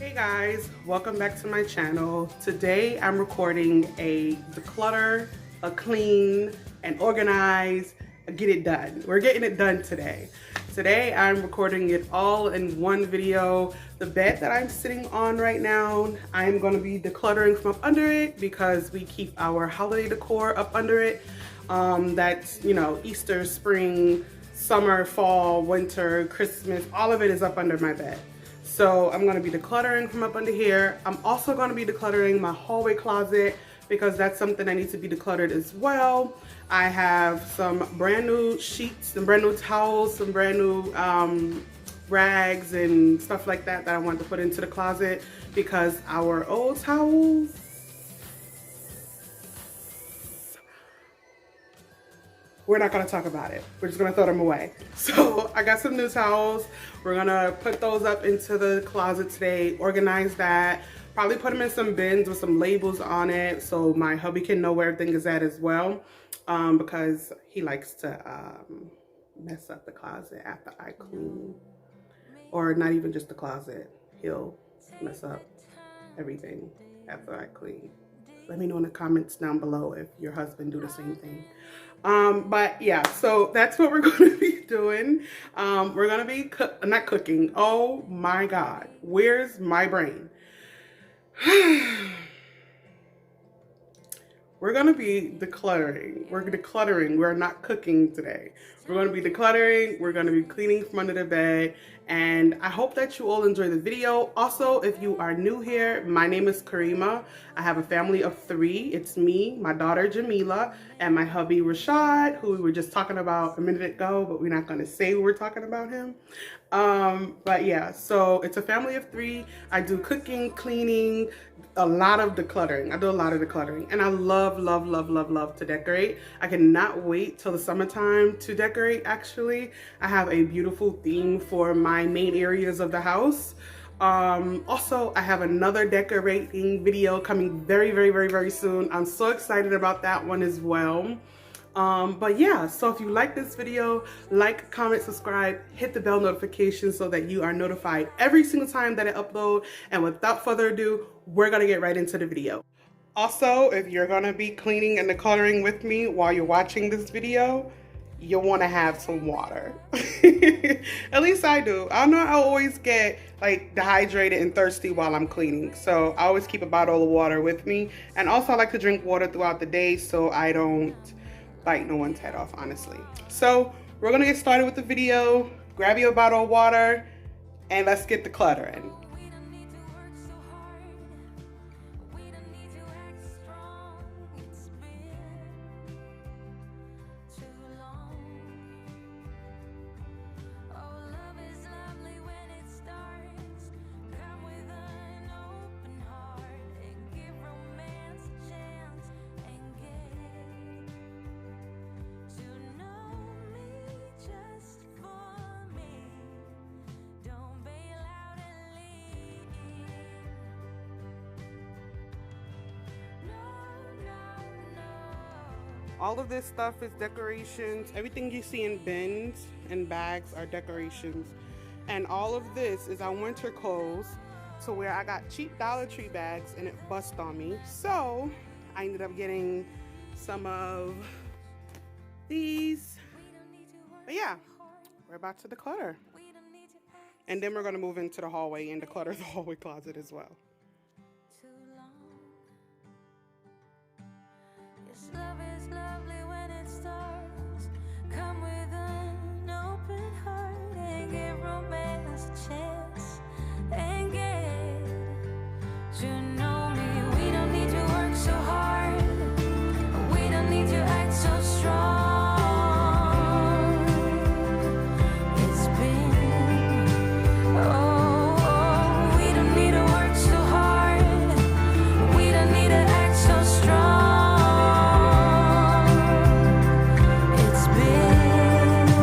Hey guys, welcome back to my channel. Today I'm recording a declutter, a clean, and organize, a get it done. We're getting it done today. Today I'm recording it all in one video. The bed that I'm sitting on right now, I'm going to be decluttering from up under it because we keep our holiday decor up under it. That's, you know, Easter, spring, summer, fall, winter, Christmas, all of it is up under my bed. So I'm going to be decluttering from up under here. I'm also going to be decluttering my hallway closet because that's something that needs to be decluttered as well. I have some brand new sheets, some brand new towels, some brand new rags and stuff like that that I want to put into the closet because our old towels, we're not gonna talk about it. We're just gonna throw them away. So I got some new towels. We're gonna put those up into the closet today, organize that, probably put them in some bins with some labels on it so my hubby can know where everything is at as well, because he likes to mess up the closet after I clean. Or not even just the closet. He'll mess up everything after I clean. Let me know in the comments down below if your husband do the same thing. But yeah, so that's what we're going to be doing. We're going to be not cooking. Oh my God, where's my brain? We're going to be decluttering. We're decluttering. We're not cooking today. We're going to be decluttering. We're going to be cleaning from under the bed. And I hope that you all enjoy the video. Also, if you are new here, my name is Karima. I have a family of 3. It's me, my daughter Jamila, and my hubby Rashad, who we were just talking about a minute ago, but we're not going to say we're talking about him. But yeah, so it's a family of 3. I do cooking, cleaning, a lot of decluttering. I do a lot of decluttering, and I love, love, love, love, love to decorate. I cannot wait till the summertime to decorate. Actually, I have a beautiful theme for my main areas of the house. Also, I have another decorating video coming very, very, very, very soon. I'm so excited about that one as well. But yeah, so if you like this video, like, comment, subscribe, hit the bell notification so that you are notified every single time that I upload. And without further ado, we're gonna get right into the video. Also, if you're gonna be cleaning and decluttering with me while you're watching this video, you'll want to have some water. At least I do. I know I always get like dehydrated and thirsty while I'm cleaning, so I always keep a bottle of water with me. And also I like to drink water throughout the day so I don't bite no one's head off, honestly. So we're gonna get started with the video. Grab your bottle of water and let's get decluttering. All of this stuff is decorations. Everything you see in bins and bags are decorations. And all of this is our winter clothes to where I got cheap Dollar Tree bags and it bust on me. So I ended up getting some of these. But yeah, we're about to declutter. And then we're gonna move into the hallway and declutter the hallway closet as well. Love is lovely when it starts. Come with an open heart and give romance a chance and get to know me. We don't need to work so hard. We don't need to act so strong. It's been we don't need to work so hard. We don't need to act so strong. It's been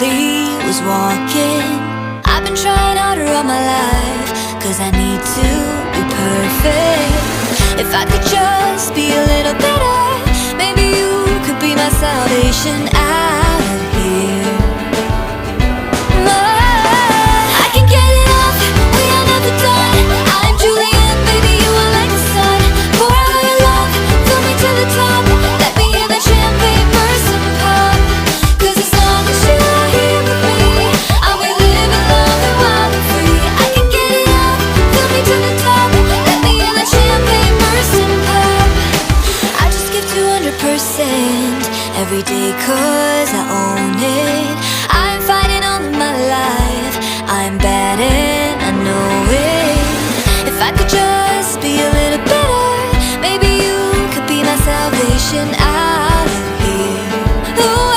slowly was walking. I've been trying harder all my life, 'cause I need to be perfect. If I could just be a little better, maybe you could be my salvation out of here. I can get it off, we are never done. I'm Julian, baby, you are like the sun. Pour out your love, fill me to the top. Let me hear that champagne burst and pop. 'Cause as long as you are here with me, I'll be living, loving, wild and free. I can get it off, fill me to the top. Let me hear that champagne burst and pop. I just give 200% every day, 'cause I own it. I'm fighting all of my life, I'm bad and I know it. If I could just be a little better, maybe you could be my salvation out of here. Ooh,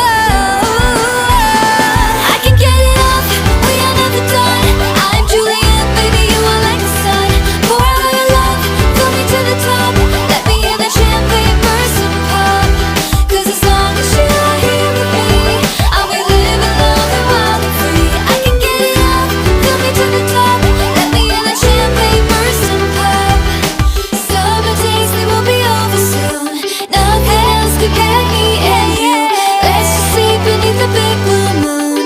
I can get it off, we are never done. I'm Julian, baby, you are like the sun. Pour out your love, fill me to the top. Let me hear that champagne burst and pop. 'Cause as long as you are here with me, I'll be living, loving, wild and free. I can get it off, fill me to the top. Let me hear that champagne burst and pop. Summer days, they will be over soon. Nothing else could get me and you. Let's just sleep beneath the big blue moon.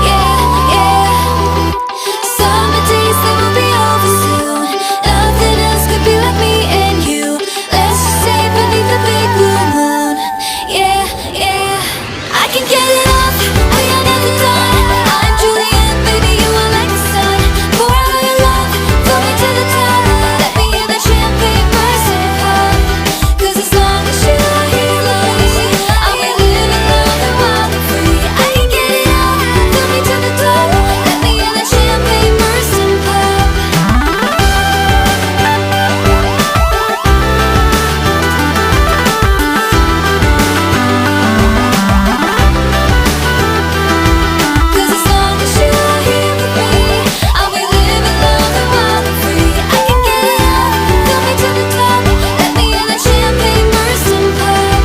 Yeah, yeah. Summer days, they will be over soon. Nothing else could be like me and you. Let's just stay beneath the big blue moon. Yeah, yeah. I can get it off, we are never done. I'm Julian, baby, you are like the sun. Pour out your love, fill me to the top. Let me hear that champagne burst and pop. 'Cause as long as you are here, love, I'll be living, loving, wild and free. I can get it off, fill me to the top. Let me hear that champagne burst and pop. Cause as long as you are here with me, I'll be living, loving, wild and free. I can get it off, fill me to the top. Let me hear that champagne burst and pop.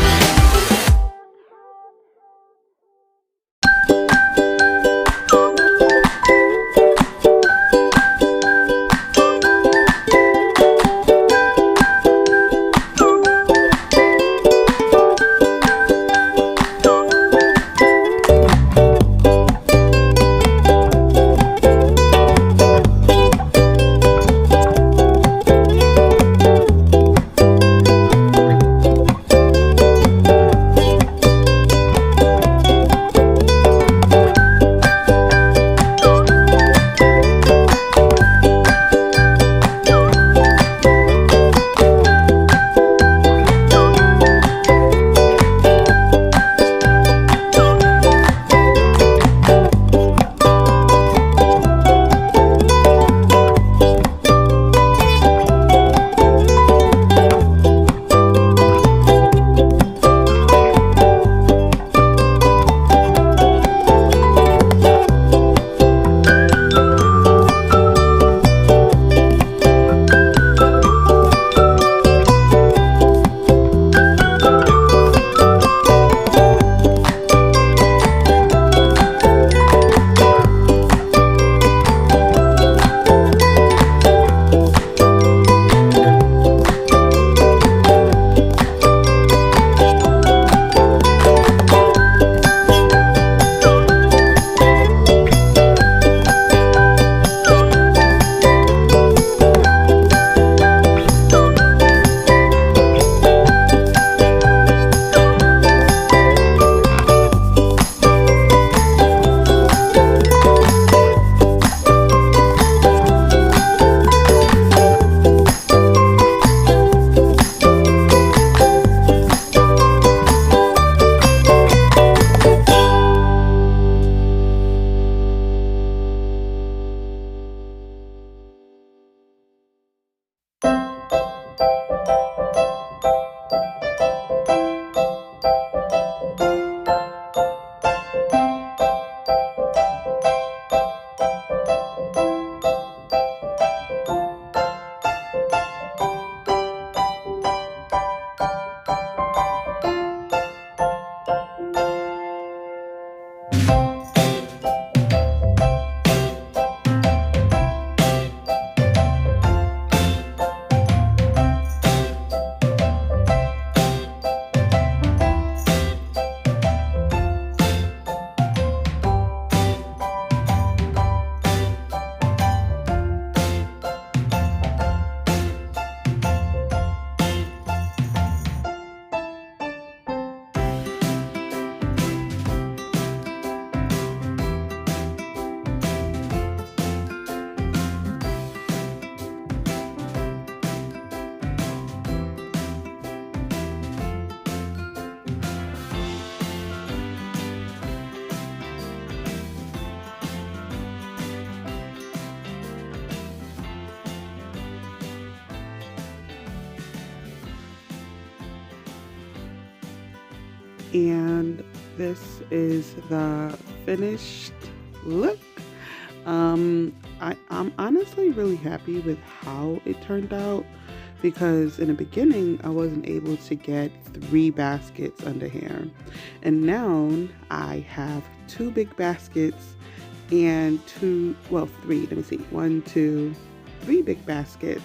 and this is the finished look. I'm honestly really happy with how it turned out, because in the beginning I wasn't able to get 3 baskets under here, and now I have 2 big baskets and 3, let me see, 1, 2, 3 big baskets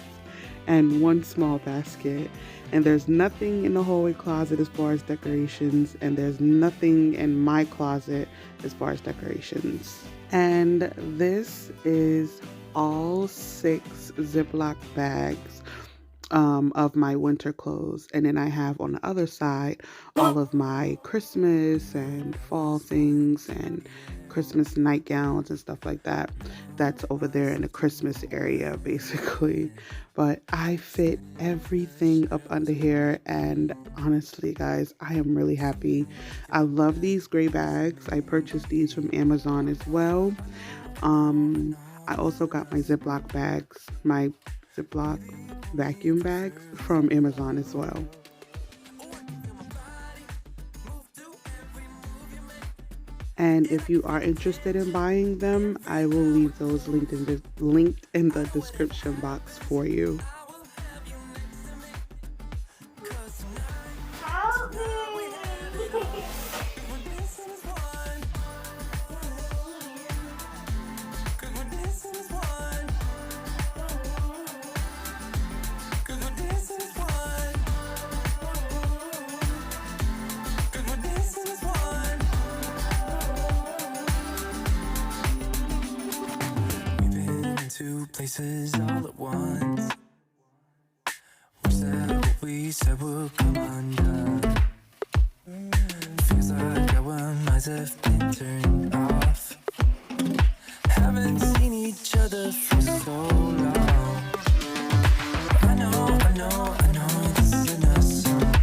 and 1 small basket. And there's nothing in the hallway closet as far as decorations, and there's nothing in my closet as far as decorations. And this is all 6 Ziploc bags of my winter clothes. And then I have on the other side all of my Christmas and fall things and Christmas nightgowns and stuff like that. That's over there in the Christmas area basically. But I fit everything up under here, and honestly guys, I am really happy. I love these gray bags. I purchased these from Amazon as well. I also got my Ziploc bags, my Ziploc vacuum bags from Amazon as well. And if you are interested in buying them, I will leave those linked in the description box for you. Places all at once. Wish that what we said would come undone. Feels like our minds have been turned off. Haven't seen each other for so long. I know this isn't a song.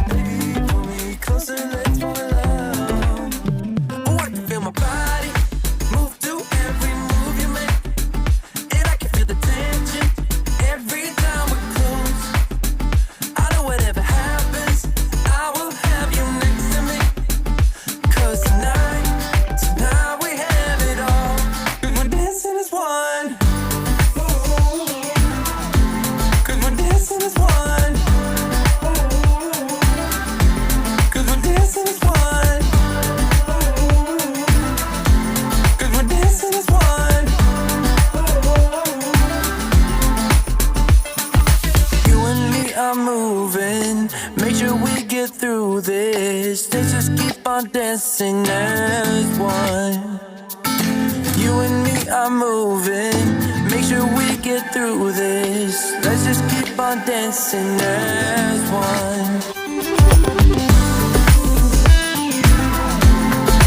Baby, pull me closer, let's fall in love. Oh, I can feel my body move to every move you make. Every time we're close, I know whatever happens, I will have you next to me. 'Cause tonight we have it all. 'Cause we're dancing as one. 'Cause we're dancing as one. 'Cause we're dancing as one. 'Cause we're dancing as one. I'm moving, make sure we get through this. Let's just keep on dancing as one. You and me are moving, make sure we get through this. Let's just keep on dancing as one.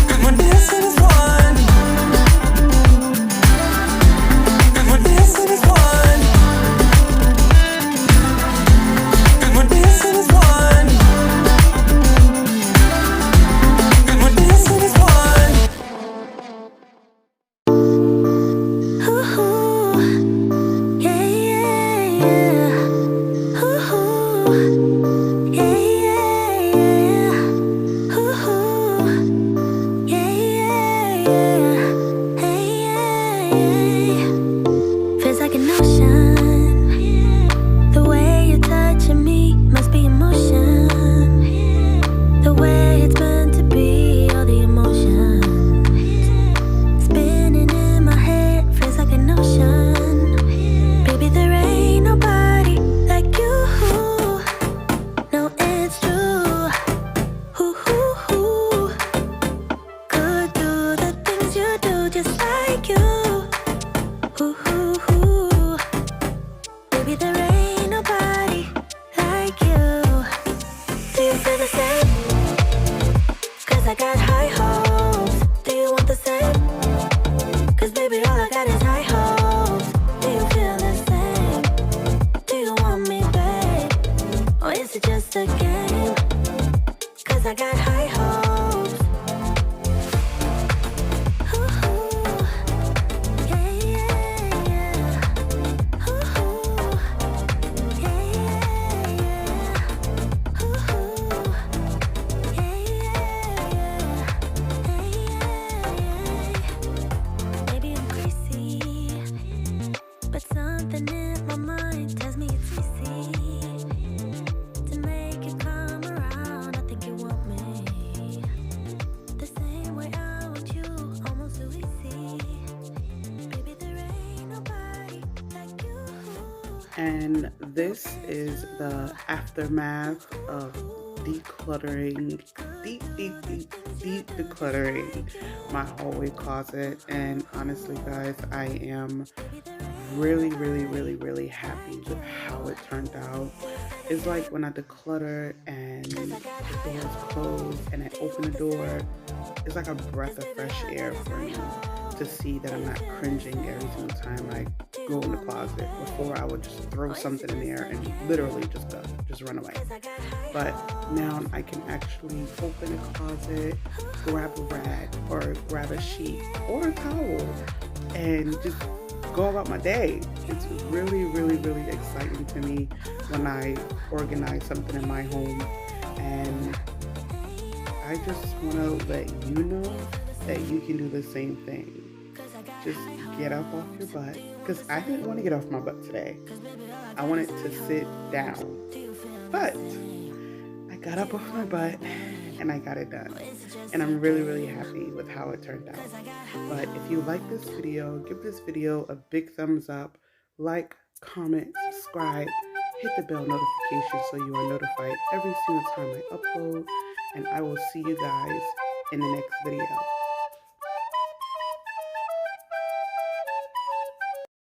'Cause we're dancing as one. 'Cause we're dancing as one. And this is the aftermath of decluttering, deep decluttering my hallway closet. And honestly, guys, I am really happy with how it turned out. It's like when I declutter and the door is closed and I open the door, it's like a breath of fresh air for me to see that I'm not cringing every single time I go in the closet. Before, I would just throw something in there and literally just run away. But now I can actually open a closet, grab a rag or grab a sheet or a towel and just go about my day. It's really exciting to me when I organize something in my home, and I just want to let you know that you can do the same thing. Just get up off your butt, because I didn't want to get off my butt today. I wanted to sit down, but I got up off my butt and I got it done, and I'm really happy with how it turned out. But if you like this video, give this video a big thumbs up, like, comment, subscribe, hit the bell notification so you are notified every single time I upload, and I will see you guys in the next video.